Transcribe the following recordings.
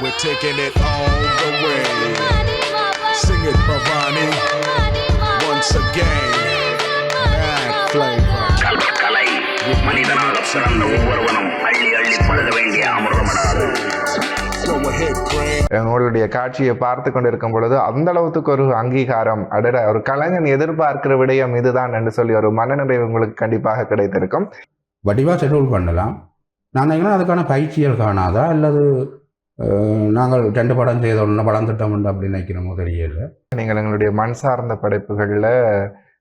We're taking it all the way. Sing it, Bhavani. Once again, mad flavor. கலை மனிதனாக பிறந்த ஒவ்வொருவனும் அள்ளி அள்ளி பழுத வேண்டிய அமிர்தமடாது. Go ahead, Grant. உங்களுடைய காட்சியை பார்த்து கொண்டிருக்கும் பொழுது அந்த அளவுக்கு ஒரு அங்கீகாரம் அடட ஒரு கலைஞன் எதிர்பார்க்கிற விடயம் இதுதான் என்று சொல்லி ஒரு மனநிறைவு உங்களுக்கு கண்டிப்பாக கிடைத்திருக்கும். வடிவாக ஷெட்யூல் பண்ணலாம். நான் நினைக்கிறேன் அதுக்கான பயிற்சிகள் காணாதா அல்லது நாங்கள் 2 படம் செய்த ஒன்று படம் திட்டம் உண்டு அப்படின்னு நினைக்கிறோமோ தெரியல. நீங்கள் எங்களுடைய மண் சார்ந்த படைப்புகளில்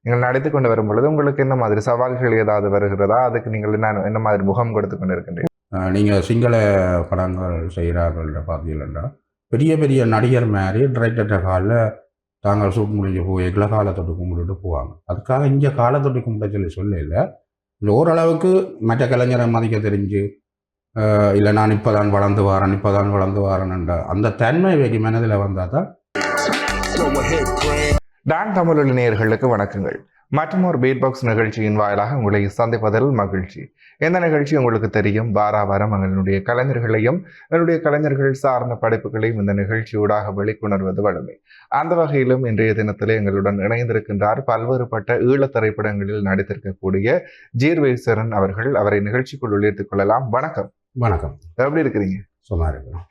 நீங்கள் நடித்து கொண்டு வரும் பொழுது உங்களுக்கு என்ன மாதிரி சவால்கள் ஏதாவது வருகிறதா? அதுக்கு நீங்கள் என்ன மாதிரி முகம் கொடுத்து கொண்டு இருக்கின்றீர்கள்? நீங்கள் சிங்கள படங்கள் செய்கிறார்கள் பார்த்தீங்கன்னா பெரிய பெரிய நடிகர் மாதிரி டிரெக்டர் காலில் தாங்கள் ஷூட் முடிஞ்சு போய் காலத்தொட்டு கும்பிட்டுட்டு போவாங்க. அதுக்காக இங்கே காலத்தொட்டு கும்பிட சொல்லல. ஓரளவுக்கு மற்ற கலைஞரை மதிக்க தெரிஞ்சு இல்லை நான் இப்போ தான் வளர்ந்து வாரேன்ன்ற அந்த தன்மை வைக்க மனதில் வந்தால் தான். டான் தமிழொலி நேயர்களுக்கு வணக்கங்கள். மற்றும் ஒரு பீட் பாக்ஸ் நிகழ்ச்சியின் வாயிலாக உங்களை சந்திப்பதில் மகிழ்ச்சி. இந்த நிகழ்ச்சி உங்களுக்கு தெரியும், வாரம் எங்களுடைய கலைஞர்களையும் எங்களுடைய கலைஞர்கள் சார்ந்த படைப்புகளையும் இந்த நிகழ்ச்சியூடாக வெளிக்கொணர்வது வழமை. அந்த வகையிலும் இன்றைய தினத்திலே எங்களுடன் இணைந்திருக்கின்றார் பல்வேறுபட்ட ஈழத் திரைப்படங்களில் நடித்திருக்கக்கூடிய ஜீர்வேசரன் அவர்கள். அவரை நிகழ்ச்சிக்குள் உள்ளிட்டுக் கொள்ளலாம். வணக்கம். வணக்கம். எப்படி இருக்கிறீங்க? சும்மா இருக்கிறோம்.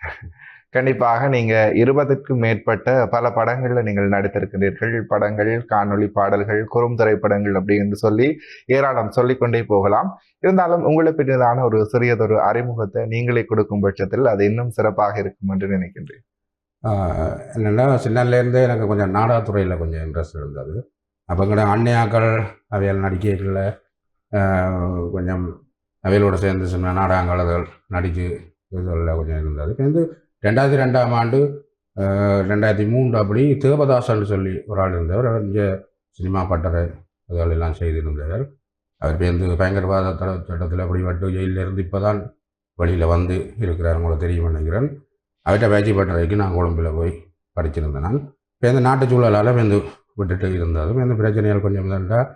கண்டிப்பாக நீங்க 20க்கும் மேற்பட்ட பல படங்கள்ல நீங்கள் நடித்திருக்கிறீர்கள். படங்கள், காணொளி பாடல்கள், குறுந்திரைப்படங்கள் அப்படி என்று சொல்லி ஏராளம் சொல்லிக்கொண்டே போகலாம். இருந்தாலும் உங்களை பின்னதான ஒரு சிறியதொரு அறிமுகத்தை நீங்களே கொடுக்கும் பட்சத்தில் அது இன்னும் சிறப்பாக இருக்கும் என்று நினைக்கின்றேன். என்னென்னா சின்னலேருந்தே எனக்கு கொஞ்சம் நாடகத்துறையில் கொஞ்சம் இன்ட்ரெஸ்ட் இருந்தது. அப்போ கூட அன்னையாக்கள் அவையால் நடிக்கைகளில் கொஞ்சம் அவையோடு சேர்ந்து சின்ன நாடகங்கள் நடித்து இதில் கொஞ்சம் இருந்தது. இப்போ வந்து 2002ஆம் ஆண்டு 2003 அப்படி தேவதாசன் சொல்லி ஒரு ஆள் இருந்தவர். அவர் இங்கே சினிமா பட்டறை இதெல்லாம் செய்திருந்தவர். அவர் பேருந்து பயங்கரவாத சட்டத்தில் அப்படி வட்டு ஜெயிலிருந்து இப்போ தான் வழியில் வந்து இருக்கிறார். உங்களுக்கு தெரியும் நினைக்கிறேன். அவர்கிட்ட பயிற்சி பட்டறைக்கு நான் கொழும்பில் போய் படிச்சிருந்தேன். நான் இப்போ இந்த நாட்டு சூழலால் வந்து விட்டுட்டு இருந்தது. இந்த பிரச்சனைகள் கொஞ்சம் இருந்தால்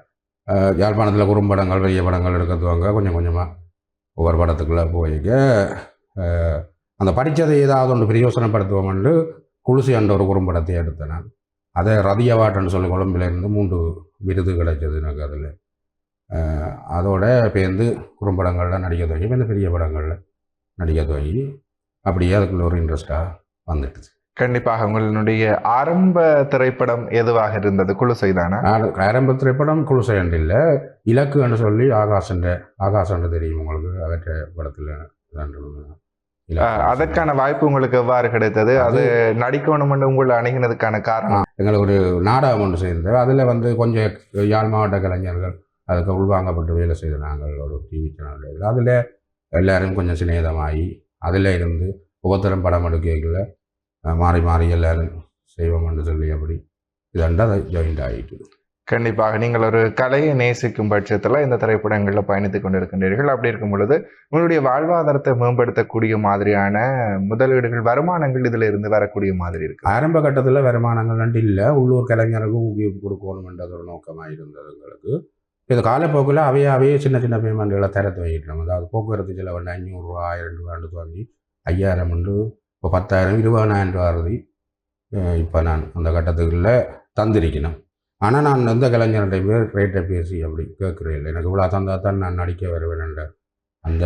யாழ்ப்பாணத்தில் குறும்படங்கள் பெரிய படங்கள் எடுக்கிறதுவாங்க. கொஞ்சம் கொஞ்சமாக ஒவ்வொரு படத்துக்குள்ளே போய்க்க அந்த படித்ததை ஏதாவது ஒன்று பிரயோசனப்படுத்துவோம்னு குளிசி என்ற ஒரு குறும்படத்தை எடுத்தேன் நான். அதை ரதி அவார்டுன்னு சொல்லி கொழும்பிலேருந்து 3 விருது கிடைச்சது எனக்கு. அதில் அதோட பேருந்து குறும்படங்களில் நடிக்க துவங்கி இந்த பெரிய படங்களில் நடிக்க துவங்கி அப்படியே அதுக்குள்ள ஒரு இன்ட்ரெஸ்டாக வந்துட்டுது. கண்டிப்பாக உங்களுடைய ஆரம்ப திரைப்படம் எதுவாக இருந்தது? குலுசை தானே? ஆரம்ப திரைப்படம் குலுசை என்று இல்லை, இலக்கு என்று சொல்லி ஆகாசன்ற தெரியும் உங்களுக்கு. அவற்றை படத்தில் அதற்கான வாய்ப்பு உங்களுக்கு எவ்வாறு கிடைத்தது? அது நடிக்கணும்னு உங்களை அணுகினதுக்கான காரணம்? எங்களுக்கு ஒரு நாடகம் ஒன்று செய்தது. அதில் வந்து கொஞ்சம் யாழ் மாவட்ட கலைஞர்கள் அதுக்கு உள்வாங்கப்பட்டு வேலை செய்த நாங்கள் ஒரு டிவி சேனல். அதில் எல்லோரும் கொஞ்சம் சிநேகமாகி அதில் இருந்து ஒவ்வொருத்தரும் படம் எடுக்கல மாறி மாறி எல்லோரும் செய்வோம்னு சொல்லி அப்படி இதென்று அதை ஜாயிண்ட் ஆகிட்டு. கண்டிப்பாக நீங்கள் ஒரு கலையை நேசிக்கும் பட்சத்தில் இந்த திரைப்படங்களில் பயணித்துக் கொண்டிருக்கின்றீர்கள். அப்படி இருக்கும் பொழுது உங்களுடைய வாழ்வாதாரத்தை மேம்படுத்தக்கூடிய மாதிரியான முதலீடுகள், வருமானங்கள் இதில் இருந்து வரக்கூடிய மாதிரி இருக்கு. ஆரம்ப கட்டத்தில் வருமானங்கள் இல்லை, உள்ளூர் கலைஞருக்கு ஊக்குவிப்பு கொடுக்கணும்ன்றது ஒரு நோக்கமாக இருந்தது எங்களுக்கு. இது காலப்போக்கில் அவையே சின்ன சின்ன பேமெண்ட்களை தரத்து வாங்கிட்டோம். அதாவது போக்குவரத்து செலவு 500 ரூபா 1000 ரூபான்னு வாங்கி 5000 உண்டு, இப்போ 10,000 20,000 ரூபா வருது. இப்போ நான் அந்த கட்டத்துக்குள்ள தந்திருக்கணும். ஆனால் நான் எந்த கலைஞர்கிட்ட ரேட்டை பேசி அப்படி கேட்குறேன் இல்லை. எனக்கு இவ்வளோ தந்தால் தான் நான் நடிக்க வருவேன்ன்ற அந்த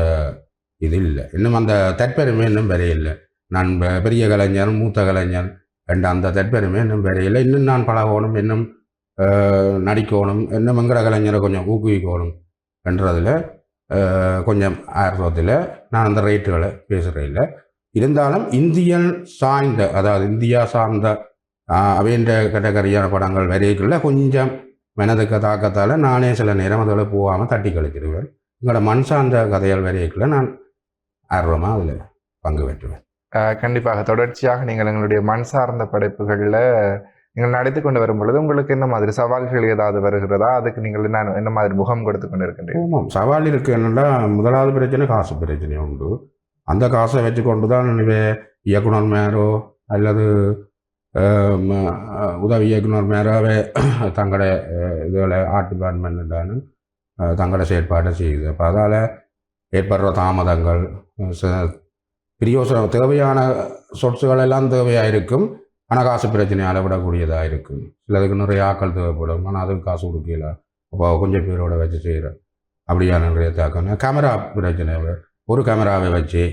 இது இல்லை. இன்னும் அந்த தற்பெருமை இன்னும் வரையில்லை. நான் பெரிய கலைஞர், மூத்த கலைஞர் என்ற அந்த தற்பெருமை இன்னும் வரையில்லை. இன்னும் நான் பழகணும், இன்னும் நடிக்கணும், இன்னும் எங்கட கலைஞரை கொஞ்சம் ஊக்குவிக்கணும் என்றதில் கொஞ்சம் ஆர்வத்தில் நான் அந்த ரேட்டுகளை பேசுகிறேன் இல்லை. இருந்தாலும் இந்தியன் சார்ந்த, அதாவது இந்தியா சார்ந்த அவைன்ற கேட்டகரியான படங்கள் வரைக்குள்ள கொஞ்சம் மனதுக்கு தாக்கத்தால் நானே சில நேரம் அதில் போகாமல் தட்டி கழிச்சிடுவேன். எங்களோட மண் சார்ந்த கதைகள் வரைக்குள்ள நான் ஆர்வமாக அதில் பங்கு பெற்றுவேன். கண்டிப்பாக தொடர்ச்சியாக நீங்கள் எங்களுடைய மண் சார்ந்த படைப்புகளில் நீங்கள் நடித்து கொண்டு வரும் பொழுது உங்களுக்கு என்ன மாதிரி சவால்கள் ஏதாவது வருகிறதா? அதுக்கு நீங்கள் என்ன மாதிரி முகம் கொடுத்து கொண்டு இருக்கின்றீர்கள்? ஆமாம், சவால் இருக்குது. என்னென்னா முதலாவது பிரச்சனை காசு பிரச்சனை உண்டு. அந்த காசை வச்சு கொண்டு தான் இயக்குனர் மேரோ அல்லது உதவி இயக்குனர் மேராவே தங்களோட இதுகளை ஆர்ட் டிபார்ட்மெண்ட்டானு தங்களோட செயற்பாட்டை செய்யுது. அப்போ அதால் ஏற்படுற தாமதங்கள், பிரியோசனம் தேவையான சொட்ஸுகள் எல்லாம் தேவையாக இருக்கும். ஆனால் காசு பிரச்சனையால் விடக்கூடியதாக இருக்கும். சிலதுக்கு நிறைய ஆக்கள் தேவைப்படும், ஆனால் அதுக்கு காசு கொடுக்கல. அப்போ கொஞ்சம் பேரோட வச்சு செய்கிறேன். அப்படியான நிறைய தாக்கம். கேமரா பிரச்சனை, ஒரு கேமராவை வச்சு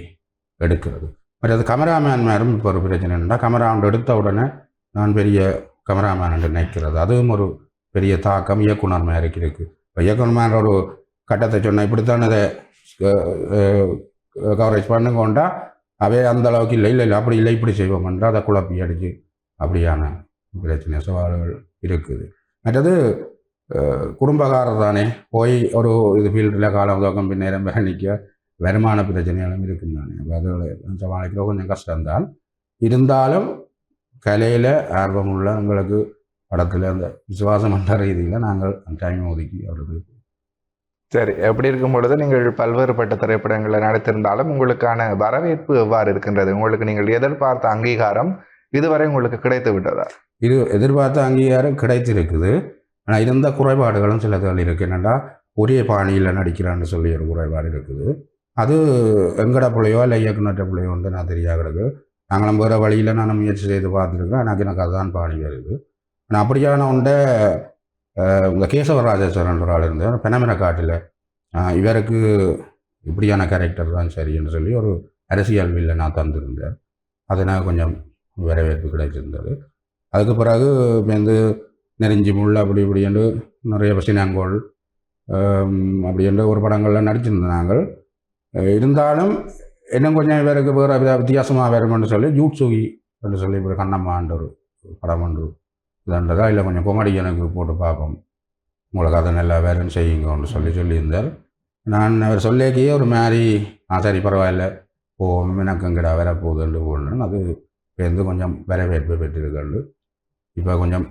எடுக்கிறது. பட் அது கேமராமேன் மேலும் இப்போ ஒரு பிரச்சனை என்னென்னா, கேமரா எடுத்த உடனே நான் பெரிய கேமராமேன் என்று நினைக்கிறது. அதுவும் ஒரு பெரிய தாக்கம் இயக்குனர் மேருக்கு இருக்குது. இப்போ இயக்குனர் மேன் ஒரு கட்டத்தை சொன்னால் இப்படித்தான் அதை கவரேஜ் பண்ணுங்கொண்டா அவே அந்த அளவுக்கு இல்லை அப்படி இல்லை இப்படி செய்வோம்ன்றா அதை குழப்பி அடிச்சு அப்படியான பிரச்சனை சவால்கள் இருக்குது. மற்றது குடும்பக்காரர் தானே போய் ஒரு இது ஃபீல்டில் காலம் தோக்கம் பின்னேரம் நிற்க வருமான பிரச்சனைகளும் இருக்கும் தானே. அப்போ அதில் சமாளிக்கிற கொஞ்சம் கஷ்டம்தான். இருந்தாலும் கலையில் ஆர்வம் உள்ள எங்களுக்கு படத்தில் அந்த விசுவாசம் என்ற ரீதியில் நாங்கள் டைம் ஒதுக்கி அவர்களுக்கு. சரி, எப்படி இருக்கும் பொழுது நீங்கள் பல்வேறுபட்ட திரைப்படங்களை நடித்திருந்தாலும் உங்களுக்கான வரவேற்பு எவ்வாறு இருக்கின்றது? உங்களுக்கு நீங்கள் எதிர்பார்த்த அங்கீகாரம் இதுவரை உங்களுக்கு கிடைத்து விட்டதா? இது எதிர்பார்த்த அங்கீகாரம் கிடைத்திருக்குது. ஆனால் இருந்த குறைபாடுகளும் சிலதுகள் இருக்குது. என்னென்னா ஒரே பாணியில் நடிக்கிறான்னு சொல்லி ஒரு குறைபாடு இருக்குது. அது எங்கட பிள்ளையோ இல்லை இயக்குநற்ற பிள்ளையோ வந்து நான் தெரியாது கிடக்கு. நாங்களும் வேறு வழியில் நான் முயற்சி செய்து பார்த்துருக்கேன். எனக்கு அதுதான் பாணி வருது. ஆனால் அப்படியான ஒன்றை இந்த கேசவராஜேஸ்வரன் ஒரு ஆள் இருந்தார் பெனமின காட்டில். இவருக்கு இப்படியான கேரக்டர் தான் சரின்னு சொல்லி ஒரு அரசியல் வில்லை நான் தந்திருந்தேன். அதனால் கொஞ்சம் வரவேற்பு கிடைச்சிருந்தது. அதுக்கு பிறகு வந்து நெறிஞ்சி முள் அப்படி இப்படின்னு நிறைய பசினாங்கோள் அப்படின்ற ஒரு படங்களில் நடிச்சிருந்தோம் நாங்கள். இருந்தாலும் இன்னும் கொஞ்சம் இவருக்கு வேறு வித்தியாசமாக வரும்னு சொல்லி ஜூட்சுகி என்று சொல்லி ஒரு கண்ணம்மான்ற ஒரு படம் ஒன்று இதுன்றதா இல்லை கொஞ்சம் கொமடி எனக்கு போட்டு பார்ப்போம், உங்களுக்கு அதை நல்லா வேறுன்னு செய்யுங்கன்னு சொல்லியிருந்தார். நான் அவர் சொல்லியே ஒரு மாதிரி சரி பரவாயில்ல போகணும் எனக்கு எங்கடா வர போகுதுன்னு போடணும். அது வந்து கொஞ்சம் வரவேற்பு பெற்றிருக்கண்டு இப்போ கொஞ்சம்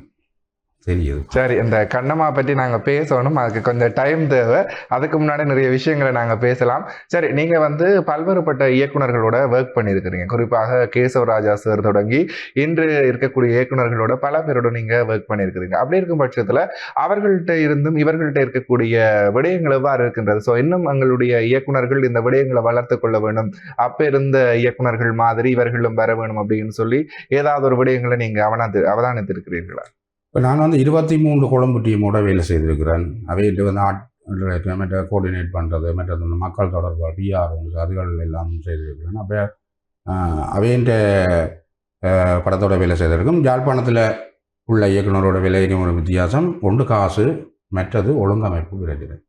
தெரியுது. சரி, இந்த கண்ணம்மா பற்றி நாங்கள் பேசணும், அதுக்கு கொஞ்சம் டைம் தேவை. அதுக்கு முன்னாடி நிறைய விஷயங்களை நாங்கள் பேசலாம். சரி, நீங்கள் வந்து பல்வேறுபட்ட இயக்குநர்களோட ஒர்க் பண்ணியிருக்கிறீங்க. குறிப்பாக கேசவராஜா சார் தொடங்கி இன்று இருக்கக்கூடிய இயக்குநர்களோட பல பேரோட நீங்கள் ஒர்க் பண்ணியிருக்கிறீங்க. அப்படி இருக்கும் பட்சத்தில் அவர்கள்ட்ட இருந்தும் இவர்கள்ட்ட இருக்கக்கூடிய விடயங்கள் எவ்வாறு இருக்கின்றது? ஸோ இன்னும் எங்களுடைய இயக்குநர்கள் இந்த விடயங்களை வளர்த்து கொள்ள வேண்டும், அப்போ இருந்த இயக்குநர்கள் மாதிரி இவர்களும் வர வேணும் அப்படின்னு சொல்லி ஏதாவது ஒரு விடயங்களை நீங்கள் அவதானித்திருக்கிறீர்களா? இப்போ நான் வந்து 23 கொழும்பு டீமோட வேலை செய்திருக்கிறேன். அவையிட்டு வந்து மற்ற கோஆர்டினேட் பண்ணுறது, மற்றது வந்து மக்கள் தொடர்பு பிஆர் அதுகள் எல்லாம் செய்திருக்கிறேன். அப்போ அவையின்ற படத்தோட வேலை செய்திருக்கும். யாழ்ப்பாணத்தில் உள்ள இயக்குனரோட வேலைக்கும் ஒரு வித்தியாசம், ஒன்று காசு, மற்றது ஒழுங்கமைப்பு பிரச்சனை.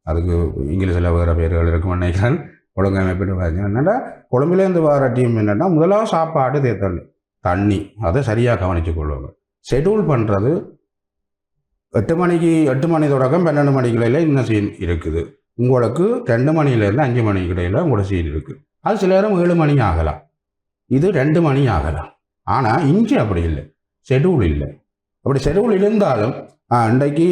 அதுக்கு இங்கிலீஷில் வேறு பேர்கள் இருக்குன்னு நினைக்கிறேன். ஒழுங்கமைப்புன்னு பார்த்தீங்கன்னா என்னென்னா கொழும்புலேருந்து வர டீம் என்னென்னா முதலாவது சாப்பாடு தண்ணி அதை சரியாக கவனித்து கொள்வாங்க. ஷெடியூல் பண்ணுறது 8 மணி தொடக்கம் 12 மணிக்கிடையில் இந்த சீன் இருக்குது. உங்களுக்கு 2 மணிலேருந்து 5 மணிக்கு இடையில் உங்களோட சீன் இருக்குது. அது சில நேரம் 7 மணி ஆகலாம், இது 2 மணி ஆகலாம். ஆனால் இங்கே அப்படி இல்லை, ஷெடியூல் இல்லை. அப்படி ஷெடியூல் இருந்தாலும் இன்றைக்கு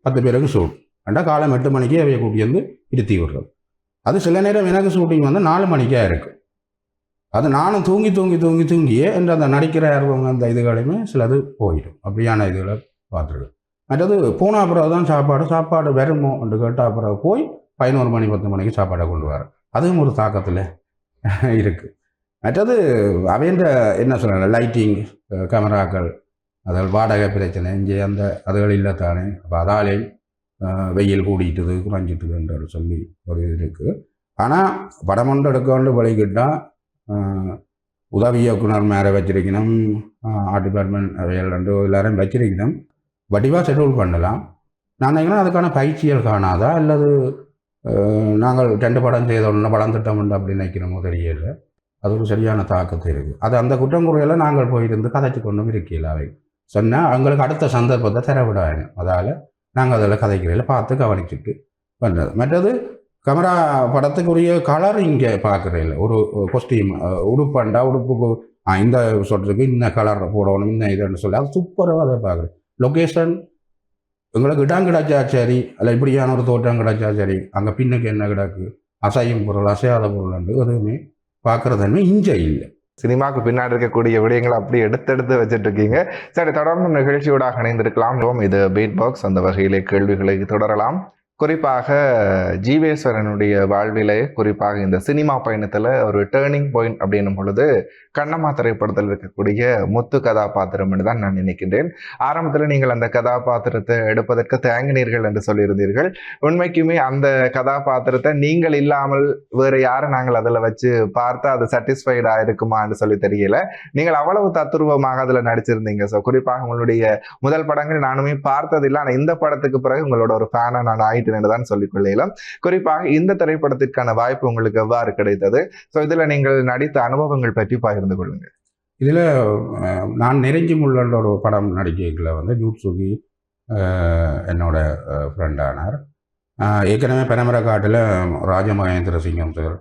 10 பேருக்கு ஷூட் அண்டா காலம் 8 மணிக்கே அவைய கூட்டி வந்து இருத்தி விடுறது. அது சில நேரம் எனக்கு ஷூட்டிங் வந்து 4 மணிக்கே இருக்குது. அது நானும் தூங்கியே என்று அந்த நடிக்கிற அந்த இதுகளையுமே சிலது போயிடும். அப்படியான இதுகளை பார்த்துருக்கேன். மற்றது போன அப்புறம் தான் சாப்பாடு வருமோ என்று கேட்டால் அப்புறம் போய் 11 மணி 10 மணிக்கு சாப்பாடை கொண்டு வர, அதுவும் ஒரு தாக்கத்தில் இருக்குது. மற்றது அவைன்ற என்ன சொல்கிறாங்க லைட்டிங் கேமராக்கள் அதில் வாடகை பிரச்சனை இங்கே அந்த அதுகள் இல்லை தானே. அப்போ அதாலே வெயில் கூடிட்டுது குறைஞ்சிட்டுதுன்ற சொல்லி ஒரு இது இருக்குது. ஆனால் படம் ஒன்று எடுக்க வழிகிட்டால் உதவி இயக்குனர் மேலே வச்சிருக்கணும், ஆர்ட் டிபார்ட்மெண்ட் அவைகள் ரெண்டு எல்லாரும் வச்சிருக்கணும். வடிவாக ஷெடியூல் பண்ணலாம். நான் நினைக்கிறேன் அதுக்கான பயிற்சிகள் காணாதா அல்லது நாங்கள் 2 படம் செய்த ஒன்று படம் திட்டம் உண்டு அப்படின்னு நினைக்கிறோமோ தெரியல. அது ஒரு சரியான தாக்கத்தை இருக்குது. அது அந்த குற்றங்குறையில் நாங்கள் போயிருந்து கதைச்சு கொண்டும் இருக்கல. அவை சொன்னால் அவங்களுக்கு அடுத்த சந்தர்ப்பத்தை தரவிடாங்க. அதால் நாங்கள் அதில் கதைக்கிறதில் பார்த்து கவனிச்சுட்டு பண்ணுறது. மற்றது கேமரா படத்துக்குரிய கலர் இங்கே பார்க்குறதில்ல. ஒரு கொஸ்டியூம் உடுப்பண்டா உடுப்புக்கு இந்த சொல்கிறதுக்கு இந்த கலர் போடணும் இந்த இதுன்னு சொல்லி அது சூப்பராக அதை பார்க்குறேன். லொக்கேஷன் எங்களுக்கு இடம் கிடச்சா சரி, அல்ல இப்படியான ஒரு தோட்டம் கிடச்சா சரி, அங்கே பின்னுக்கு என்ன கிடக்கு அசையும் பொருள் அசையாத பொருள் எதுவுமே பார்க்குறதுமே இங்கே இல்லை. சினிமாவுக்கு பின்னாடி இருக்கக்கூடிய விடயங்களை அப்படி எடுத்து வச்சுட்டு இருக்கீங்க. சரி, தொடர்ந்து நிகழ்ச்சியோட இணைந்திருக்கலாம். இது பீட் பாக்ஸ். அந்த வகையிலே கேள்விகளை தொடரலாம். குறிப்பாக ஜீவேஸ்வரனுடைய வாழ்விலே குறிப்பாக இந்த சினிமா பயணத்தில் ஒரு டேர்னிங் பாயிண்ட் அப்படின்னும் பொழுது கண்ணம்மா திரைப்படத்தில் இருக்கக்கூடிய முத்து கதாபாத்திரம்னு தான் நான் நினைக்கின்றேன். ஆரம்பத்தில் நீங்கள் அந்த கதாபாத்திரத்தை எடுப்பதற்கு தயங்கினீர்கள் என்று சொல்லியிருந்தீர்கள். உண்மைக்குமே அந்த கதாபாத்திரத்தை நீங்கள் இல்லாமல் வேறு யாரை நாங்கள் அதில் வச்சு பார்த்தா அது சாட்டிஸ்ஃபைடா இருக்குமான்னு சொல்லி தெரியல. நீங்கள் அவ்வளவு தத்துருவமாக அதில் நடிச்சிருந்தீங்க. ஸோ குறிப்பாக உங்களுடைய முதல் படங்கள் நானுமே பார்த்ததில்லை. ஆனால் இந்த படத்துக்கு பிறகு உங்களோட ஒரு ஃபேனாக நான் ஆயிட்டேன் தான் சொல்லிக் கொள்ளலாம். குறிப்பாக இந்த திரைப்படத்திற்கான வாய்ப்பு உங்களுக்கு எவ்வாறு கிடைத்தது? ஸோ இதுல நீங்கள் நடித்த அனுபவங்கள் பற்றி பகிர்ந்து கொள்ளுங்க. இதில் நான் நெருங்கி முள்ளன்ற ஒரு படம் நடிக்கையில் வந்து ஜூட்சுகி என்னோட ஃப்ரெண்டானார். ஏற்கனவே பெனமர காட்டில் ராஜமகேந்திர சிங்கம் சார்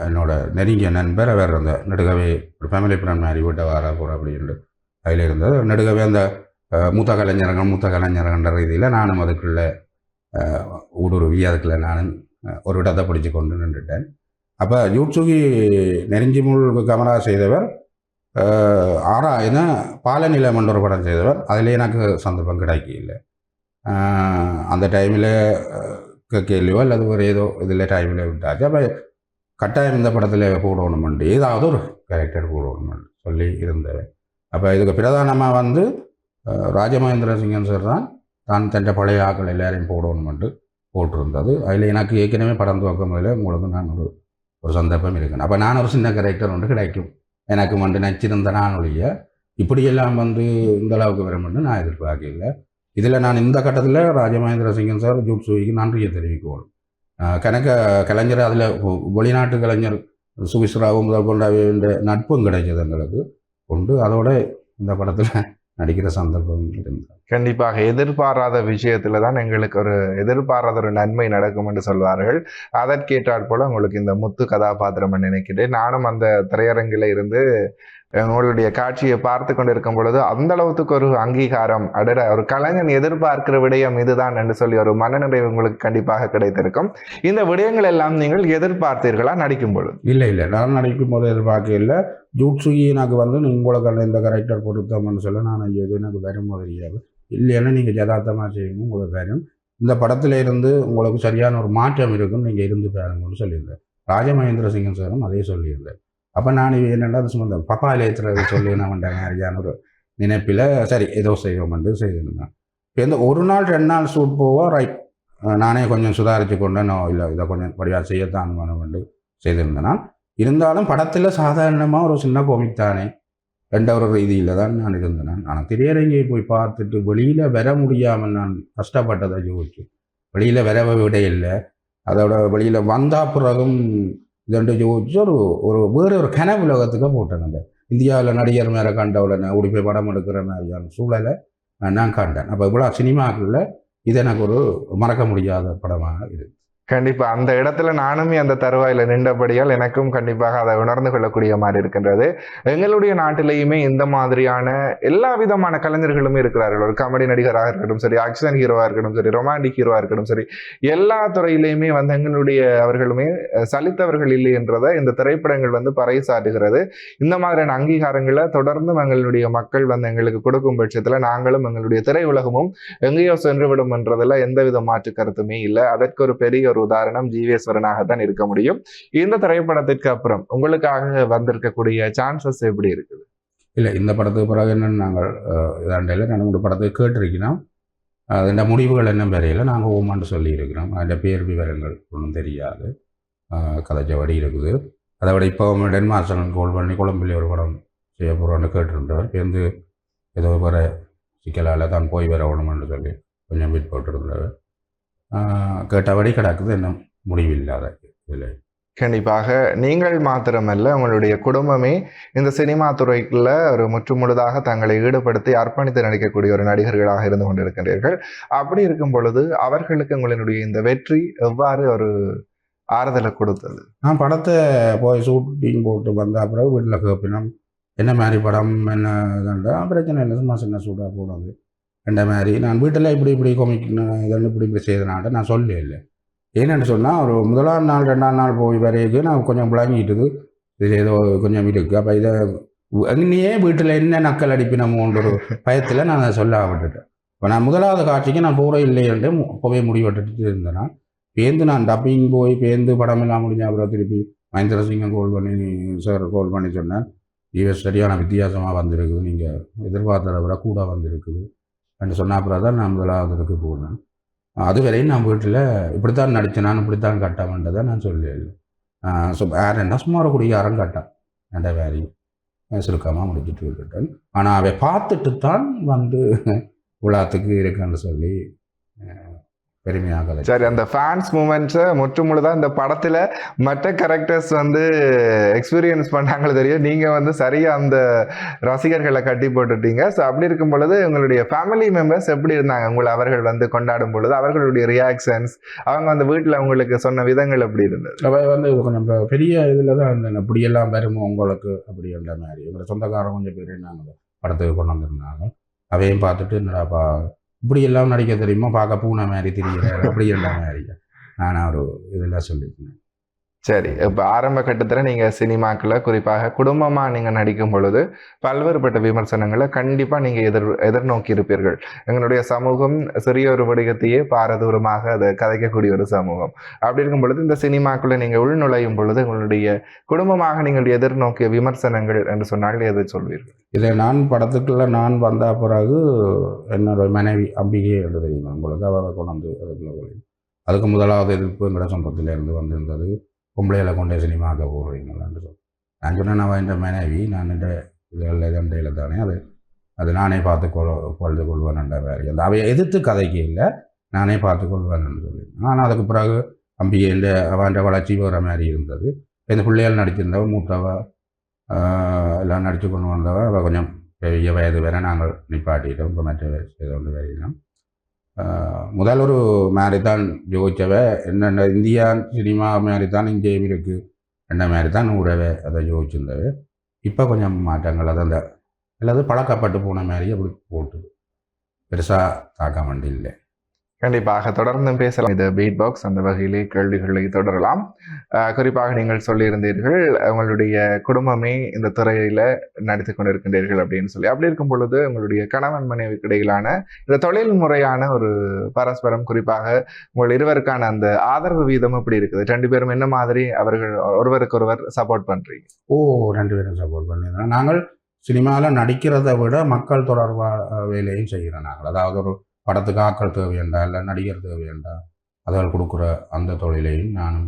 என்னோட நெருங்கிய நண்பர். அவர் அந்த நெடுகவே ஒரு ஃபேமிலி பிளான் மாதிரி வீட்டை வார போகிற அப்படின்ட்டு அதில் இருந்தது. நெடுகவே அந்த மூத்த கலைஞர்கள்ன்ற ரீதியில் நானும் அதுக்குள்ளே ஊடுருவி அதுக்குள்ள நானும் ஒரு இடத்தை பிடிச்சி கொண்டு நின்றுட்டேன். அப்போ யூட்சுகி நெருங்கி முள் கேமரா செய்தவர் பாலநிலம் என்ற ஒரு படம் செய்தவர். அதில் எனக்கு சந்தர்ப்பம் கிடைக்கல. அந்த டைமில் கேள்வியோ அல்லது ஒரு ஏதோ இதில் டைமில் விட்டாச்சு. அப்போ கட்டாயம் இந்த படத்தில் போடணுமெண்டு ஏதாவது ஒரு கேரக்டர் போடணுமெண்டு சொல்லி இருந்தவர். அப்போ இதுக்கு பிரதானமாக வந்து ராஜமகேந்திர சிங்கன் சார் தான் தன் பழைய ஆக்கள் எல்லாரையும் போடணுமெண்டு போட்டிருந்தது. அதில் எனக்கு ஏற்கனவே படம் துவக்கம் போதில் உங்களுக்கு நான் ஒரு சந்தர்ப்பம் இருக்கேன். அப்போ நான் ஒரு சின்ன கேரக்டர் ஒன்று கிடைக்கும் எனக்கு வந்து நச்சிருந்த நான் ஒழிய இப்படியெல்லாம் வந்து இந்த அளவுக்கு வருமென்று நான் எதிர்பார்க்கல. இதில் நான் இந்த கட்டத்தில் ராஜமகேந்திர சிங்கன் சார் ஜூட்சுகிக்கு நன்றியை தெரிவிக்கணும். கலைஞர் அதில் வெளிநாட்டு கலைஞர் சுவிஸ்ராவு முதல் கொண்ட நட்பும் கிடைச்சது எங்களுக்கு கொண்டு. அதோட இந்த படத்தில் நடிக்கிற சந்தர்ப்பம் இருந்தது. கண்டிப்பாக எதிர்பாராத விஷயத்துல தான் எங்களுக்கு ஒரு எதிர்பாராத ஒரு நன்மை நடக்கும் என்று சொல்வார்கள். அதற்கேற்றாற் போல உங்களுக்கு இந்த முத்து கதாபாத்திரம் நினைக்கிறேன். நானும் அந்த திரையரங்கில இருந்து உங்களுடைய காட்சியை பார்த்து கொண்டிருக்கும் பொழுது அந்த அளவுக்கு ஒரு அங்கீகாரம் அடர ஒரு கலைஞன் எதிர்பார்க்கிற விடயம் இதுதான் என்று சொல்லி ஒரு மனநிறைவு உங்களுக்கு கண்டிப்பாக கிடைத்திருக்கும். இந்த விடயங்கள் எல்லாம் நீங்கள் எதிர்பார்த்தீர்களா நடிக்கும் பொழுது? இல்லை நான் நடிக்கும் போது எதிர்பார்க்க இல்லை. ஜூட்சுகி எனக்கு வந்து உங்களுக்கு இந்த கேரக்டர் பொருத்தம்னு சொல்ல நான் எது எனக்கு வரும் தெரியாது. இல்லைன்னா நீங்கள் யதார்த்தமாக செய்யணும், உங்களுக்கு வரும். இந்த படத்துல இருந்து உங்களுக்கு சரியான ஒரு மாற்றம் இருக்கும், நீங்கள் இருந்து பாருங்கன்னு சொல்லியிருந்தேன். ராஜமகேந்திர சிங்கன் சாரும் அதே சொல்லியிருந்தேன். அப்போ நான் என்னென்னா அது சும்மா பப்பா இலையத்தில் சொல்லி நான் வந்தேன் மாதிரியான ஒரு நினைப்பில் சரி ஏதோ செய்வோம்ட்டு செய்திருந்தேன். இப்போ இந்த ஒரு நாள் 2 நாள் ஷூட் போவோம் ரைட் நானே கொஞ்சம் சுதாரித்து கொண்டேன். இல்லை இதை கொஞ்சம் படியாக செய்யத்தான் வேணும்ட்டு செய்திருந்தேன். நான் இருந்தாலும் படத்தில் சாதாரணமாக ஒரு சின்ன கோமிக் தானே என்ற ஒரு ரீதியில் தான் நான் இருந்தேன். ஆனால் திரையரங்கை போய் பார்த்துட்டு வெளியில் வர முடியாமல் நான் கஷ்டப்பட்டதை யோசிச்சு வெளியில் வர விட இல்லை. அதோட வெளியில் வந்தா பிறகும் இதென்று யோசிச்சு ஒரு வேறு ஒரு கனவு உலகத்துக்கு போட்டேன். அந்த இந்தியாவில் நடிகர் மேலே கண்ட உடனே ஓடி போய் படம் எடுக்கிற மாதிரியான சூழலை நான் கண்டேன். அப்போ இவ்வளோ சினிமாக்களில் இது எனக்கு ஒரு மறக்க முடியாத படமாக இருக்குது. கண்டிப்பா அந்த இடத்துல நானுமே அந்த தருவாயில நின்றபடியால் எனக்கும் கண்டிப்பாக அதை உணர்ந்து கொள்ளக்கூடிய மாதிரி இருக்கின்றது. எங்களுடைய நாட்டிலேயுமே இந்த மாதிரியான எல்லா விதமான கலைஞர்களுமே இருக்கிறார்கள். ஒரு காமெடி நடிகராக இருக்கட்டும் சரி, ஆக்ஷன் ஹீரோவா இருக்கட்டும் சரி, ரொமான்டிக் ஹீரோவா இருக்கட்டும் சரி, எல்லா துறையிலையுமே வந்து எங்களுடைய அவர்களுமே சலித்தவர்கள் இல்லை என்றதை இந்த திரைப்படங்கள் வந்து பறைசாட்டுகிறது. இந்த மாதிரியான அங்கீகாரங்களை தொடர்ந்து எங்களுடைய மக்கள் வந்து எங்களுக்கு கொடுக்கும் பட்சத்துல நாங்களும் எங்களுடைய திரையுலகமும் எங்கேயோ சென்றுவிடும் என்றதுல எந்தவித மாற்று கருத்துமே இல்லை. அதற்கு ஒரு பெரிய ஒரு உதாரணம் ஜீவேஸ்வரனாகத்தான் இருக்க முடியும். இந்த திரைப்படத்திற்கு அப்புறம் உங்களுக்காக வந்திருக்கக்கூடிய சான்சஸ் எப்படி இருக்குது? இல்லை இந்த படத்துக்கு பிறகு என்னன்னு நாங்கள் இதாண்டையில் நான் உங்கள் படத்தை கேட்டிருக்கிறோம். அதோட முடிவுகள் என்ன வரையில் நாங்கள் ஓமான்னு சொல்லியிருக்கிறோம். அதில் பேர் விவரங்கள் ஒன்றும் தெரியாது, கதைச்சபடி இருக்குது. அதை விட இப்போ டென்மார்சன் கோல் பண்ணி கொழம்பில் ஒரு படம் செய்ய போகிறோன்னு கேட்டிருந்தவர். பேருந்து ஏதோ வர சிக்கலால் தான் போய் வரணும்னு சொல்லி கொஞ்சம் மீட் போட்டிருந்தவர். கேட்டபடி கிடக்குது, என்ன முடிவில்லாத இதில். கண்டிப்பாக நீங்கள் மாத்திரமல்ல உங்களுடைய குடும்பமே இந்த சினிமா துறைக்குள்ள ஒரு முற்றுமுழுதாக தங்களை ஈடுபடுத்தி அர்ப்பணித்து நடிக்கக்கூடிய ஒரு நடிகர்களாக இருந்து கொண்டிருக்கின்றீர்கள். அப்படி இருக்கும் பொழுது அவர்களுக்கு உங்களுடைய இந்த வெற்றி எவ்வாறு ஒரு ஆறுதலை கொடுத்தது? நான் படத்தை போய் ஷூட்டிங் போட்டு வந்த அப்புறம் வீட்டில் கேட்பினோம் என்ன மாதிரி படம் என்ன இதுண்டா பிரச்சனை இல்லை, சும்மா சின்ன சூடாக போடுவாங்க என்ற மாதிரி. நான் வீட்டில் இப்படி கொமிக் இதெல்லாம் இப்படி செய்தனாட்ட நான் சொல்ல இல்லை. ஏன்னு சொன்னால் ஒரு முதலாம் நாள் 2ஆம் நாள் போய் வரைக்கும் நான் கொஞ்சம் விளங்கிட்டுது, இது ஏதோ கொஞ்சம் இருக்குது. அப்போ இதை அங்கேயே வீட்டில் என்ன நக்கல் அடிப்பினமோன்ற ஒரு பயத்தில் நான் அதை சொல்ல விட்டுட்டேன். இப்போ நான் முதலாவது காட்சிக்கு நான் போகிற இல்லையென்று அப்போவே முடிவெட்டுட்டு இருந்தேன்னா பேருந்து நான் டப்பிங் போய் பேருந்து படம் எல்லாம் முடிஞ்ச அப்புறம் திருப்பி மகேந்திர சிங்கை கால் பண்ணி சார் கால் பண்ணி சொன்னேன் இவர் சரியான வித்தியாசமாக வந்திருக்குது நீங்கள் எதிர்பார்த்ததை விட கூட வந்திருக்குது என்று சொன்ன அப்புறம் தான் நான் முதலாவதுக்கு போனேன். அதுவரையும் நான் வீட்டில் இப்படித்தான் நடித்தேன், நான் இப்படித்தான் கட்டவேண்டதை நான் சொல்லல. ஸோ வேறு என்ன சும்மா ஒரு குடியாரம் கட்டேன் என்ற வேலையும் சுருக்கமாக முடிச்சுட்டு இருக்கட்டேன். ஆனால் அவை பார்த்துட்டு தான் வந்து உலகத்துக்கு இருக்குன்னு சொல்லி பெருமையாக. சரி, அந்த ஃபேன்ஸ் மூமெண்ட்ஸை முற்றுமுழுதாக இந்த படத்தில் மற்ற கேரக்டர்ஸ் வந்து எக்ஸ்பீரியன்ஸ் பண்ணாங்களோ தெரியும், நீங்கள் வந்து சரியாக அந்த ரசிகர்களை கட்டி போட்டுட்டீங்க. ஸோ அப்படி இருக்கும் பொழுது உங்களுடைய ஃபேமிலி மெம்பர்ஸ் எப்படி இருந்தாங்க உங்களை அவர்கள் வந்து கொண்டாடும் பொழுது, அவர்களுடைய ரியாக்ஷன்ஸ், அவங்க அந்த வீட்டில் உங்களுக்கு சொன்ன விதங்கள் எப்படி இருந்தது? அவை வந்து கொஞ்சம் பெரிய இதில் தான் இருந்தேன், இப்படியெல்லாம் வருமோ உங்களுக்கு அப்படின்ற மாதிரி. எங்களை சொந்தக்காரங்க கொஞ்சம் பேர் நாங்கள் படத்துக்கு கொண்டு வந்திருந்தாங்க. அவையும் பார்த்துட்டு என்னடாப்பா இப்படி எல்லாம் நடிக்க தெரியுமா, பார்க்க பூனை மாதிரி தெரிகிறார் அப்படி எல்லாம் மாதிரி நான் ஒரு இதெல்லாம் சொல்லியிருக்கேன். சரி, இப்போ ஆரம்ப கட்டத்தில் நீங்கள் சினிமாக்களை குறிப்பாக குடும்பமாக நீங்கள் நடிக்கும் பொழுது பல்வேறுபட்ட விமர்சனங்களை கண்டிப்பாக நீங்கள் எதிர்நோக்கி இருப்பீர்கள். எங்களுடைய சமூகம் சிறிய ஒரு வடிவத்தையே பாரதூரமாக அதை கதைக்கக்கூடிய ஒரு சமூகம். அப்படி இருக்கும் பொழுது இந்த சினிமாக்குள்ளே நீங்கள் உள்நுழையும் பொழுது உங்களுடைய குடும்பமாக நீங்கள் எதிர்நோக்கிய விமர்சனங்கள் என்று சொன்னால் எதை சொல்வீர்கள்? இதை நான் படத்துக்குள்ள நான் வந்த பிறகு என்னோட மனைவி அம்பிகை என்று தெரியுமா உங்களுக்கு, அவரை கொண்டு வந்து அதுக்கு முதலாவது எதிர்ப்பு எங்களோட சொந்தத்திலேருந்து வந்திருந்தது. பொம்பளைகளை கொண்டே சினிமாக்க போடுறீங்களான்னு சொல்லி நான் சொன்னேன், நான் என்ற மனைவி நான் என்ற இதழில் தானே அது நானே பார்த்து கொள்வது கொள்வேன்ன்ற வேறு அந்த அவையை எதிர்த்து கதைக்கு இல்லை, நானே பார்த்து கொள்வேன்னு சொல்லி. ஆனால் அதுக்கு பிறகு அம்பிகை அவன் வளர்ச்சி வர மாதிரி இருந்தது. இந்த பிள்ளைகள் நடிச்சிருந்தவ மூத்தவ எல்லாம் நடித்து கொண்டு வந்தவ அவள் கொஞ்சம் பெரிய வயது வேற நாங்கள் நிப்பாட்டிட்டோம். இப்போ மற்ற வயசு ஒன்று வரையினோம். முதல் ஒரு மாதிரி தான் யோசிச்சவ என்னென்ன இந்தியா சினிமா மாதிரி தான் இங்கேயும் இருக்குது என்ன மாதிரி தான் ஊரவே அதை யோசிச்சிருந்தவ. இப்போ கொஞ்சம் மாற்றங்கள் அது அந்த அல்லது பழக்கப்பட்டு போன மாதிரி அப்படி போட்டு பெருசாக தாக்க வேண்டி இல்லை. கண்டிப்பாக தொடர்ந்து பேசலாம். இது பீட் பாக்ஸ், அந்த வகையிலே கேள்விகளை தொடரலாம். குறிப்பாக நீங்கள் சொல்லியிருந்தீர்கள் உங்களுடைய குடும்பமே இந்த துறையில் நடித்து கொண்டிருக்கின்றீர்கள் அப்படின்னு சொல்லி. அப்படி இருக்கும் பொழுது உங்களுடைய கணவன் மனைவிக்கு இடையிலான இந்த தொழில் முறையான ஒரு பரஸ்பரம், குறிப்பாக உங்கள் இருவருக்கான அந்த ஆதரவு வீதம் எப்படி இருக்குது? ரெண்டு பேரும் என்ன மாதிரி அவர்கள் ஒருவருக்கொருவர் சப்போர்ட் பண்ணுறீங்க? ரெண்டு பேரும் சப்போர்ட் பண்ணியிருந்தோம். நாங்கள் சினிமாவில் நடிக்கிறத விட மக்கள் தொடர்பாக வேலையும் செய்கிறோம். நாங்கள் அதாவது ஒரு படத்துக்கு ஆக்கள் தேவையண்டா இல்லை நடிகர் தேவையண்டா அதில் கொடுக்குற அந்த தொழிலையும் நானும்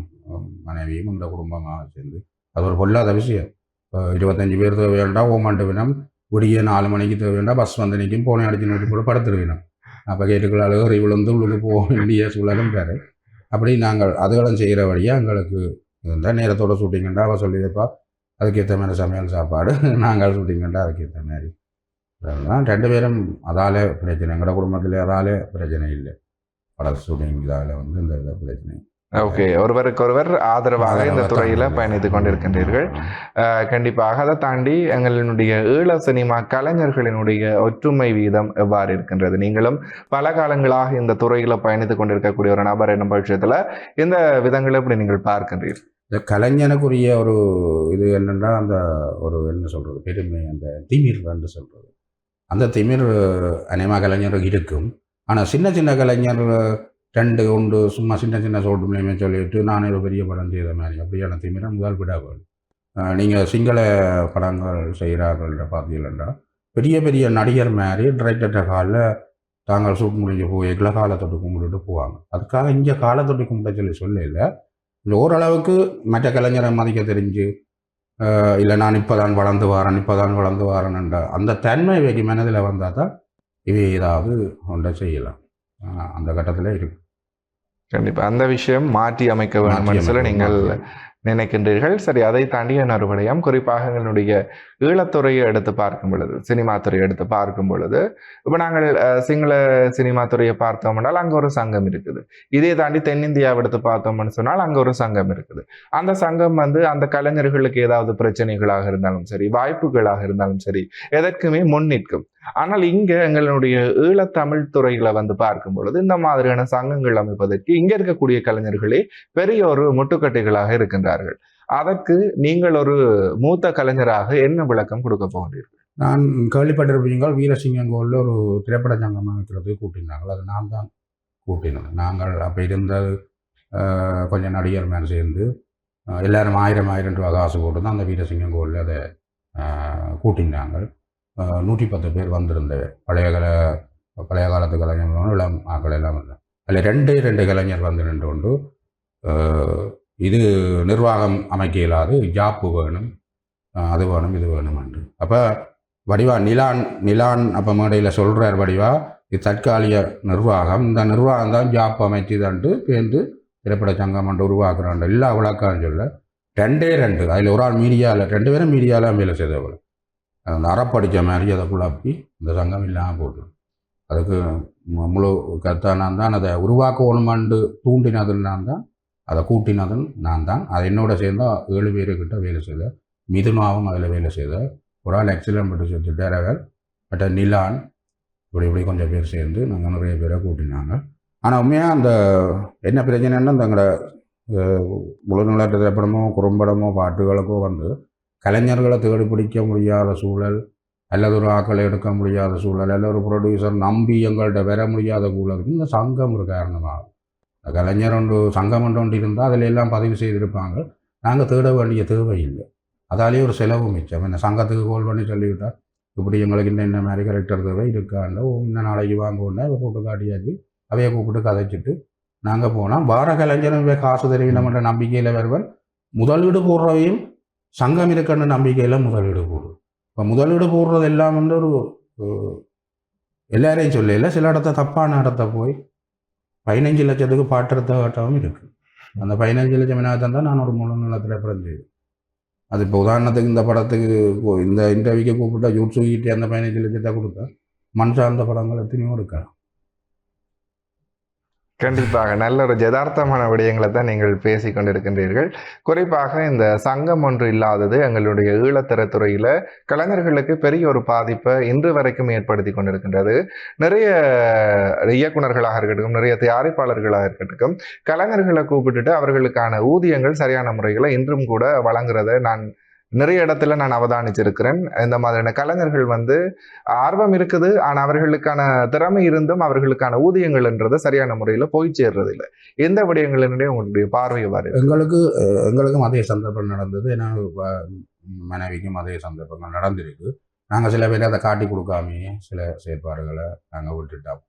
மனைவியும் இந்த குடும்பமாக சேர்ந்து, அது ஒரு பொல்லாத விஷயம். இப்போ 25 பேர் தேவையண்டா ஓமண்டு வினம் விடிய 4 மணிக்கு தேவையண்டா பஸ் வந்து நிற்கும் போனே அடிச்சு நோட்டி கூட படுத்துருவினோம். அப்போ கேட்டுக்கள் அழுகறி விழுந்து உள்ளுக்கு போக வேண்டிய சூழலும் பேர். அப்படி நாங்கள் அதுகளும் செய்கிற வழியாக எங்களுக்கு இந்த நேரத்தோட ஷூட்டிங்கண்டா அவள் சொல்லியப்பா அதுக்கேற்ற மாதிரி சமையல் சாப்பாடு, நாங்கள் ஷூட்டிங்கண்டா அதுக்கேற்ற மாதிரி. அதெல்லாம் ரெண்டு பேரும் அதாலே பிரச்சனை, எங்களோட குடும்பத்தில் அதாலே பிரச்சனை இல்லை. பட ஷூட்டிங் இதால் வந்து இந்த பிரச்சனை. ஓகே, ஒருவருக்கொருவர் ஆதரவாக இந்த துறையில் பயணித்து கொண்டிருக்கின்றீர்கள். கண்டிப்பாக அதை தாண்டி எங்களுடைய ஈழ சினிமா கலைஞர்களினுடைய ஒற்றுமை வீதம் எவ்வாறு இருக்கின்றது? நீங்களும் பல காலங்களாக இந்த துறையில் பயணித்து கொண்டிருக்கக்கூடிய ஒரு நபர் என்னும் பட்சத்தில் இந்த விதங்களை எப்படி நீங்கள் பார்க்கின்றீர்கள்? இந்த கலைஞனுக்குரிய ஒரு இது என்னென்னா அந்த ஒரு என்ன சொல்கிறது பெருமை, அந்த திமிர் என்று சொல்கிறது. அந்த திமிர் அநேகமாக கலைஞருக்கு இருக்கும். ஆனால் சின்ன சின்ன கலைஞர் ரெண்டு உண்டு சும்மா சின்ன சின்ன சோட்டுமே சொல்லிட்டு நானே ஒரு பெரிய படம் செய்த மாதிரி அப்படியான திமிரை முதல் விடாமல். நீங்கள் சிங்கள படங்கள் செய்கிறார்கள்ன்ற பார்த்தீங்கன்னா பெரிய பெரிய நடிகர் மாதிரி டிரெக்டர்கிட்ட காலில் தாங்கள் சூட் முடிஞ்சு போய்க்குள்ள காலத்தொட்டு கும்பிட்டுட்டு போவாங்க. அதுக்காக இங்கே காலத்தொட்டு கும்பிட சொல்லல இல்லை ஓரளவுக்கு மற்ற கலைஞரை மதிக்க தெரிஞ்சு இல்லை நான் இப்போ தான் வளர்ந்து வரேன்ன்ற அந்த தன்மை வைக்க மனதில் வந்தால் தான் இவை ஏதாவது ஒன்றை செய்யலாம். அந்த கட்டத்தில் இருக்கு. கண்டிப்பாக அந்த விஷயம் மாற்றி அமைக்க வேண்டும் சொல்ல நீங்கள் நினைக்கின்றீர்கள். சரி, அதை தாண்டி இன்னொரு விடயம், குறிப்பாக எங்களுடைய ஈழத்துறையை எடுத்து பார்க்கும் பொழுது, சினிமா துறையை எடுத்து பார்க்கும் பொழுது, இப்போ நாங்கள் சிங்கள சினிமா துறையை பார்த்தோம்னால் அங்கே ஒரு சங்கம் இருக்குது. இதே தாண்டி தென்னிந்தியாவை எடுத்து பார்த்தோம்னு சொன்னால் அங்கே ஒரு சங்கம் இருக்குது. அந்த சங்கம் வந்து அந்த கலைஞர்களுக்கு ஏதாவது பிரச்சனைகளாக இருந்தாலும் சரி, வாய்ப்புகளாக இருந்தாலும் சரி, எதற்குமே முன் நிற்கும். ஆனால் இங்க எங்களுடைய ஈழத்தமிழ் துறைகளை வந்து பார்க்கும் பொழுது இந்த மாதிரியான சங்கங்கள் அமைப்பதற்கு இங்க இருக்கக்கூடிய கலைஞர்களே பெரிய ஒரு முட்டுக்கட்டைகளாக இருக்கின்றார்கள். அதற்கு நீங்கள் ஒரு மூத்த கலைஞராக என்ன விளக்கம் கொடுக்க போகிறீர்கள்? நான் கேள்விப்பட்டிருப்பீங்கள் வீரசிங்கங்கோலில் ஒரு திரைப்பட சங்கம் அமைக்கிறதுக்கு கூட்டினாங்கள். அது நான் தான் கூட்டினோம். நாங்கள் அப்போ இருந்தது கொஞ்சம் நடிகர் மேலே சேர்ந்து எல்லோரும் 1000 ரூபா காசு போட்டு தான் அந்த வீரசிங்கங்கோலில் அதை கூட்டினாங்கள். 110 பேர் வந்திருந்தது. பழைய காலத்து கலைஞர்களும் இளம் ஆக்கள் எல்லாம் வந்தாங்க. அதில் 2 கலைஞர் வந்து நின்று கொண்டு இது நிர்வாகம் அமைக்க இயலாது, ஜாப்பு வேணும், அது வேணும், இது வேணும் என்று. அப்போ வடிவா நிலான் அப்போ மேடையில் சொல்கிறார் வடிவா, இது தற்காலிக நிர்வாகம், இந்த நிர்வாகம் தான் ஜாப் அமைச்சுதான்ட்டு பேருந்து திரைப்பட சங்கம் என்று உருவாக்குறான் எல்லா விளக்கான்னு சொல்ல 2 அதில் ஒரு ஆள் மீடியாவில் 2 பேரும் மீடியாவில் வேலை செய்தவள். அந்த அறப்படித்த மாதிரி அதை குழப்பி இந்த சங்கம் இல்லாமல் போட்டு அதுக்கு முழு கத்தானான் தான் அதை உருவாக்கணுமாண்டு தூண்டினதுன்னு நான் தான், அதை கூட்டினதும் நான் தான். அது என்னோட சேர்ந்தால் 7 பேருக்கிட்ட வேலை செய்த. மிதுனாவும் அதில் வேலை செய்த. ஒரு ஆள் எக்ஸலன் பட்டு சேர்த்து டேரவர் பட் நிலான் இப்படி கொஞ்சம் பேர் சேர்ந்து நாங்கள் நிறைய பேரை கூட்டினாங்க. ஆனால் உண்மையாக அந்த என்ன பிரச்சனைன்னா தங்களோட முழுநிலட்டு திரைப்படமோ குறும்படமோ பாட்டுகளுக்கோ வந்து கலைஞர்களை தேடி பிடிக்க முடியாத சூழல், அல்லது ஒரு ஆக்களை எடுக்க முடியாத சூழல், அல்லது ஒரு ப்ரொடியூசர் நம்பி எங்கள்கிட்ட வர முடியாத சூழலுக்கு இந்த சங்கம் ஒரு காரணமாகும். இந்த கலைஞர் சங்கம் ஒன்று இருந்தால் அதில் எல்லாம் பதிவு செய்திருப்பாங்க. நாங்கள் தேட வேண்டிய தேவை இல்லை. அதாலேயே ஒரு செலவு மிச்சம். என்ன சங்கத்துக்கு கால் பண்ணி சொல்லிவிட்டால் இப்படி எங்களுக்கு என்ன மாதிரி கரெக்டர் தேவை இருக்காண்டோ இந்த நாளைக்கு வாங்கணுன்னா அதை போட்டு காட்டியாச்சு, அவையை கூப்பிட்டு கதைச்சிட்டு நாங்கள் போனால் வார கலைஞரும் காசு தெரிவினோம்ன்ற நம்பிக்கையில் வருவன். முதலீடு போடுறவையும் சங்கம் இருக்குன்ற நம்பிக்கையில் முதலீடு போடுவோம். இப்போ முதலீடு போடுறது எல்லாம் வந்து ஒரு எல்லாரையும் சொல்லல, சில இடத்த தப்பான இடத்த போய் 15 லட்சத்துக்கு பாட்டுறத கட்டவும் இருக்குது. அந்த 15 லட்சம் என்ன தான் நான் ஒரு முழு நிலத்தில் பிறந்தது. அது இப்போ உதாரணத்துக்கு இந்த படத்துக்கு இந்த இன்டர்வியூக்கு கூப்பிட்டா யூட்ஸுக்கிட்டே அந்த 15 லட்சத்தை கொடுத்தா மண் சார்ந்த படங்கள் எத்தனையோ இருக்கலாம். கண்டிப்பாக நல்ல ஒரு யதார்த்தமான விடயங்களை தான் நீங்கள் பேசி கொண்டிருக்கின்றீர்கள். குறிப்பாக இந்த சங்கம் ஒன்று இல்லாதது எங்களுடைய ஈழத்திரைத்துறையில் கலைஞர்களுக்கு பெரிய ஒரு பாதிப்பை இன்று வரைக்கும் ஏற்படுத்தி கொண்டிருக்கின்றது. நிறைய இயக்குநர்களாக இருக்கட்டும், நிறைய தயாரிப்பாளர்களாக இருக்கட்டும், கலைஞர்களை கூப்பிட்டுட்டு அவர்களுக்கான ஊதியங்கள் சரியான முறைகளை இன்றும் கூட வழங்குறதை நான் நிறைய இடத்துல நான் அவதானிச்சிருக்கிறேன். இந்த மாதிரியான கலைஞர்கள் வந்து ஆர்வம் இருக்குது, ஆனால் அவர்களுக்கான திறமை இருந்தும் அவர்களுக்கான ஊதியங்கள்ன்றது சரியான முறையில் போய் சேர்றது இல்லை. எந்த விடயங்களினுடைய உங்களுடைய பார்வை வரும்? எங்களுக்கும் அதே சந்தர்ப்பம் நடந்தது. ஏன்னா மனைவிக்கும் அதே சந்தர்ப்பங்கள் நடந்திருக்கு. நாங்கள் சில பேர் அதை காட்டி கொடுக்காமே சில செயற்பாடுகளை நாங்கள் விட்டுட்டோம்.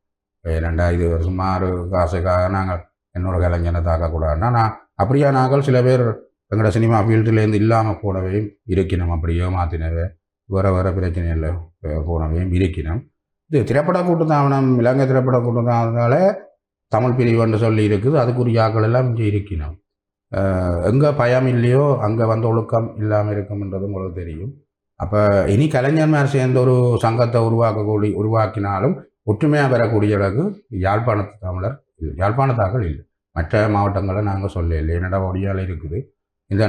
ஏனண்டா இது சுமார் காசுக்காக நாங்கள் என்னோட கலைஞனை தாக்கக்கூடாதுன்னா நான் அப்படியா நாங்கள் சில பேர் எங்களோட சினிமா ஃபீல்டுலேருந்து இல்லாமல் போனவையும் இருக்கணும். அப்படியே மாற்றினவை வேறு பிரச்சனையில் போனவையும் இருக்கணும். இது திரைப்பட கூட்டத்தாவனம் இலங்கை திரைப்பட கூட்டத்தாவனால தமிழ் பிரிவுன்னு சொல்லி இருக்குது. அதுக்குரிய ஆக்கள் எல்லாம் இங்கே இருக்கணும். எங்கே பயம் இல்லையோ அங்கே வந்து ஒழுக்கம் இல்லாமல் இருக்கும்ன்றது உங்களுக்கு தெரியும். அப்போ இனி கலைஞர் மேலே சேர்ந்த ஒரு சங்கத்தை உருவாக்கினாலும் ஒற்றுமையாக பெறக்கூடியவர்களுக்கு யாழ்ப்பாணத்து தமிழர் யாழ்ப்பாணத்தாக்கள் இல்லை. மற்ற மாவட்டங்களை நாங்கள் சொல்லலை. என்னடா ஒடியால் இருக்குது.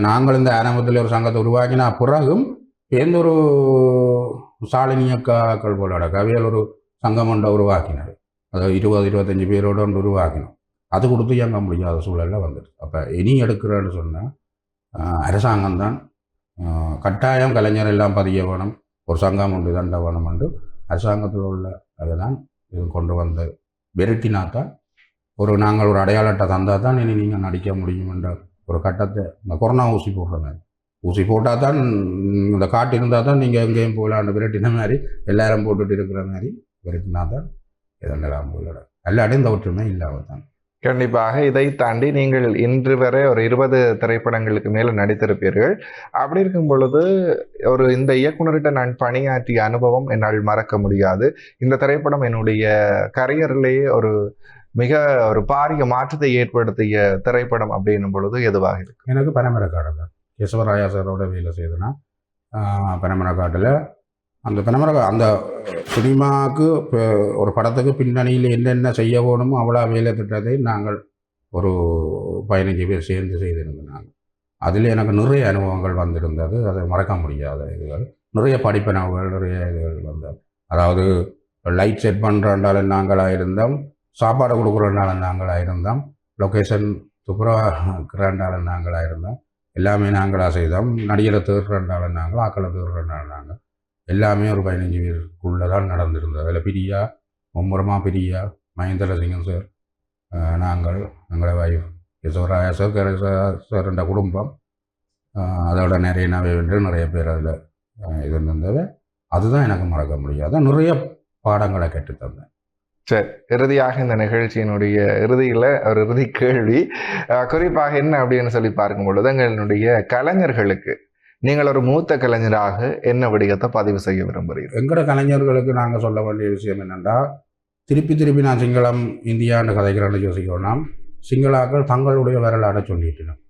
நாங்கள் இந்த ஆரம்பத்தில் ஒரு சங்கத்தை உருவாக்கினா பிறகும் எந்த ஒரு சாலினியக்காக்கள் போலோட கவியல் ஒரு சங்கம் ஒன்றை உருவாக்கினார். அதாவது 20-25 பேரோடு ஒன்று உருவாக்கினோம். அது கொடுத்து இயங்க முடியாத சூழலில் வந்துடுது. அப்போ இனி எடுக்கிறேன்னு சொன்னால் அரசாங்கம் தான் கட்டாயம் கலைஞர் எல்லாம் பதிய வேணும், ஒரு சங்கம் ஒன்று தண்ட வேணும் என்று அரசாங்கத்தில் உள்ள அதை தான் இது கொண்டு வந்து விரட்டினாத்தான் நாங்கள் ஒரு அடையாள அட்டை தந்தால் தான் இனி நீங்கள் நடிக்க முடியும் என்ற ஒரு கட்டத்தை இந்த கொரோனா ஊசி போடுற மாதிரி ஊசி போட்டால் தான் இந்த காட்டு இருந்தால் தான் நீங்கள் எங்கேயும் போகலான்னு விரட்டின மாதிரி எல்லாரும் போட்டுட்டு இருக்கிற மாதிரி விரட்டினா தான் இதெல்லாம் போகல. எல்லாரும் இந்த ஒற்றுமை இல்லாமல் தான். கண்டிப்பாக இதை தாண்டி நீங்கள் இன்று வரை ஒரு 20 திரைப்படங்களுக்கு மேலே நடித்திருப்பீர்கள். அப்படி இருக்கும் பொழுது இந்த இயக்குனர்கிட்ட நான் பணியாற்றிய அனுபவம் என்னால் மறக்க முடியாது. இந்த திரைப்படம் என்னுடைய கரியரிலேயே மிக ஒரு பாரிய மாற்றத்தை ஏற்படுத்திய திரைப்படம் அப்படின்னும் பொழுது எதுவாக இருக்கு? எனக்கு பனமரக்காடு தான். கேசவராயா சாரோட வேலை செய்தனா பனமரக்காட்டில் அந்த சினிமாவுக்கு ஒரு படத்துக்கு பின்னணியில் என்னென்ன செய்ய வேணுமோ அவ்வளோ வேலை திட்டத்தை நாங்கள் ஒரு 15 பேர் சேர்ந்து செய்திருந்தோம். நாங்கள் அதில் எனக்கு நிறைய அனுபவங்கள் வந்திருந்தது. அதை மறக்க முடியாத இதுகள், நிறைய படிப்பனவுகள், நிறைய இதுகள் வந்தது. அதாவது லைட் செட் பண்ணுறாண்டாலும் நாங்களாக இருந்தோம், சாப்பாடு கொடுக்குறனால நாங்களாக இருந்தோம், லொக்கேஷன் துப்புரவாக்குறாண்டால நாங்களாக இருந்தோம், எல்லாமே நாங்களாக செய்தோம். நடிகரை தேடுறனால நாங்கள், ஆக்களை தேடுறனால நாங்கள் எல்லாமே ஒரு 15 பேருக்குள்ளே தான் நடந்திருந்தது. அதில் பிரியா, மும்முரமா பிரியா, மகேந்திரசிங்கம் சார், நாங்கள், எங்களை வைஃப் யசோராயா சார், சார் என்ற குடும்பம், அதோட நிறைய நவைகள் நிறைய பேர் அதில் இது இருந்தது. அதுதான் எனக்கு மறக்க முடியாத நிறைய பாடங்களை கற்றுத்தந்தேன். சரி, இறுதியாக இந்த நிகழ்ச்சியினுடைய இறுதியில் ஒரு இறுதி கேள்வி, குறிப்பாக என்ன அப்படின்னு சொல்லி பார்க்கும் பொழுது எங்களுடைய கலைஞர்களுக்கு நீங்கள் ஒரு மூத்த கலைஞராக என்ன விடயத்தை பதிவு செய்ய விரும்புகிறீர்கள்? எங்களோட கலைஞர்களுக்கு நாங்கள் சொல்ல வேண்டிய விஷயம் என்னென்றால், திருப்பி நான் சிங்களம் இந்தியான்னு கதைக்கிறேன்னு யோசிக்கணும்னா, சிங்களாக்கள் தங்களுடைய வரலாற்றை சொல்லிட்டோம்,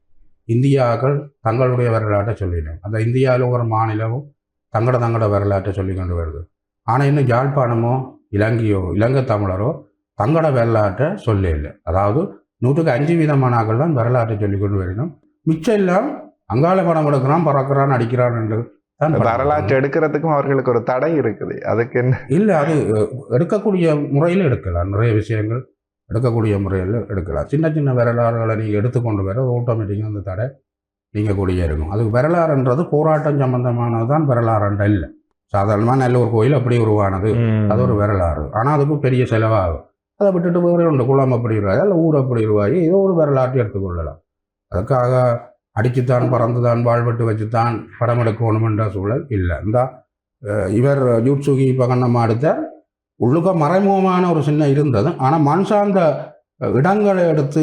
இந்தியாக்கள் தங்களுடைய வரலாற்றை சொல்லிட்டோம். அந்த இந்தியாவில் ஒரு மாநிலமும் தங்களோட வரலாற்றை சொல்லி கொண்டு வருது. ஆனால் இன்னும் யாழ்ப்பாணமோ இலங்கை தமிழரோ தங்களோட வரலாற்றை சொல்ல இல்லை. அதாவது 100க்கு 5% தான் வரலாற்றை சொல்லி கொண்டு வரணும். மிச்சம் எல்லாம் அங்கால படம் எடுக்கிறான், பறக்கிறான், அடிக்கிறான் என்று தான். வரலாற்று எடுக்கிறதுக்கும் அவர்களுக்கு ஒரு தடை இருக்குது. அதுக்கு என்ன இல்லை, அது எடுக்கக்கூடிய முறையில் எடுக்கலாம். நிறைய விஷயங்கள் எடுக்கக்கூடிய முறையில் எடுக்கலாம். சின்ன வரலாறுகளை நீங்கள் எடுத்துக்கொண்டு வர ஆட்டோமேட்டிக்காக அந்த தடை நீங்கள் கூடியே இருக்கும். அதுக்கு வரலாறுன்றது போராட்டம் சம்பந்தமானது தான் வரலாறுன்ற இல்லை. சாதாரணமாக நல்ல ஒரு கோயில் அப்படி உருவானது, அது ஒரு வரலாறு. ஆனால் அதுக்கு பெரிய செலவாகும். அதை விட்டுட்டு போகிற ஒன்று குளம் அப்படி இருவாய், அதில் ஊர் அப்படி இருவாய், ஏதோ ஒரு வரலாற்றை எடுத்துக்கொள்ளலாம். அதுக்காக அடிச்சுத்தான் பறந்துதான் வாழ்வெட்டு வச்சுத்தான் படம் எடுக்கணுமென்ற சூழல் இல்லை. இந்த இவர் யூட்சுகி பகன்னம்மா எடுத்தார், உள்ளுக்க மறைமுகமான ஒரு சின்ன இருந்தது. ஆனால் மண் சார்ந்த இடங்களை எடுத்து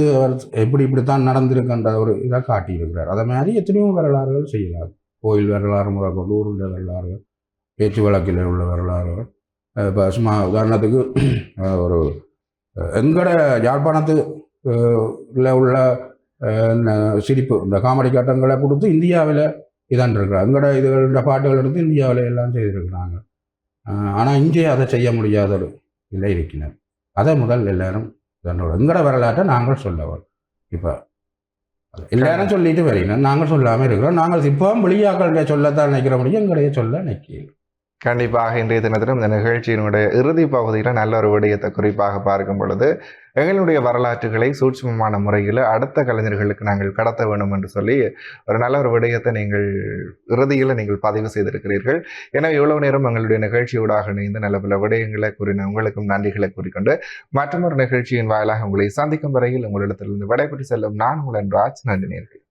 அவர் இப்படித்தான் நடந்திருக்கின்ற ஒரு இதை காட்டியிருக்கிறார். அதை மாதிரி எத்தனையோ வரலாறுகள் செய்யலாம். கோயில் வரலாறு முறை கொண்டு ஊருடைய வரலாறு, பேச்சு வழக்கில் உள்ள வரலாறு. இப்போ சும்மா உதாரணத்துக்கு ஒரு எங்கட யாழ்ப்பாணத்தில் உள்ள சிரிப்பு இந்த காமெடி கட்டங்களை கொடுத்து இந்தியாவில் இதான் இருக்கிறார். எங்கட இதுகள பாட்டுகள் எடுத்து இந்தியாவில் எல்லாம் செய்திருக்கிறாங்க. ஆனால் இங்கே அதை செய்ய முடியாத ஒரு இல்லை இருக்கிறார். அதை முதல் எல்லாரும் எங்கட வரலாற்றை நாங்கள் சொல்லவோம். இப்போ எல்லாரும் சொல்லிட்டு வரீங்க, நாங்கள் சொல்லாமல் இருக்கிறோம். நாங்கள் இப்போ வெளியாக்களுடைய சொல்லத்தான் நினைக்கிற முடியும், எங்களையே சொல்ல நினைக்கிறோம். கண்டிப்பாக இன்றைய தினத்திலும் இந்த நிகழ்ச்சியினுடைய இறுதி பகுதியில் நல்ல ஒரு விடயத்தை குறிப்பாக பார்க்கும் பொழுது எங்களுடைய வரலாற்றுகளை சூட்சுமமான முறையில் அடுத்த கலைஞர்களுக்கு நாங்கள் கடத்த வேண்டும் என்று சொல்லி ஒரு நல்ல ஒரு விடயத்தை நீங்கள் இறுதியில் நீங்கள் பதிவு செய்திருக்கிறீர்கள். எனவே இவ்வளவு நேரம் எங்களுடைய நிகழ்ச்சியோடாக இணைந்து நல்ல பல விடயங்களை கூறின உங்களுக்கும் நன்றிகளை கூறிக்கொண்டு மற்றொரு நிகழ்ச்சியின் வாயிலாக உங்களை சந்திக்கும் வரையில் உங்களிடத்திலிருந்து விடைபெற்று செல்லும் நான் உங்கள் ராஜ். நன்றி நேயர்களே.